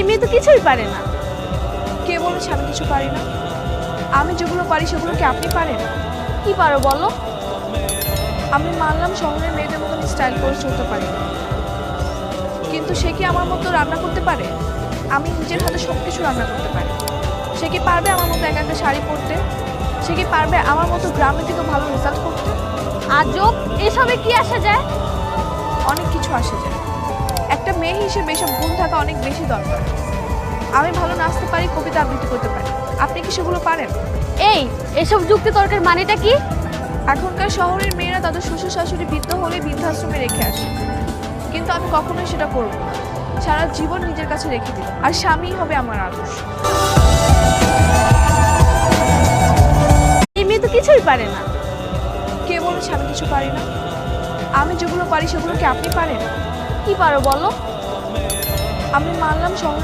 মেয়ে তো কিছুই পারে না। কে বলেছে আমি কিছু পারি না? আমি যেগুলো পারি সেগুলো কি আপনি পারেন? কি পারো বলো? আমি মানলাম শহরের মেয়েদের মতন স্টাইল করে চলতে পারি না, কিন্তু সে কি আমার মতো রান্না করতে পারে? আমি নিজের হাতে সব কিছু রান্না করতে পারি। সে কি পারবে আমার মতো একা একটা শাড়ি পরতে? সে কি পারবে আমার মতো গ্রামের থেকে ভালো রেজাল্ট করতে? আজব, এসবে কি আসা যায়? অনেক কিছু আসে যায়। একটা মেয়ে হিসেবে এসব গুণ থাকা অনেক বেশি দরকার। আমি ভালো নাচতে পারি, কবিতা আবৃত্তি করতে পারি। আপনি কি সেগুলো পারেন? এই, এসব যুক্তি তর্কের মানেটা কি? এখনকার শহরের মেয়েরা তাদের শ্বশুর শাশুড়ি বৃদ্ধ হলে বৃদ্ধাশ্রমে রেখে আসে, কিন্তু আমি কখনোই সেটা করব না। সারা জীবন নিজের কাছে রেখে দিব, আর স্বামী হবে আমার আদর্শ। এই মেয়ে তো কিছুই পারে না। কে বলেছে আমি কিছু পারি না? আমি যেগুলো পারি সেগুলো কি আপনি পারেন? কি পারো বলো? আমি মানলাম শহরের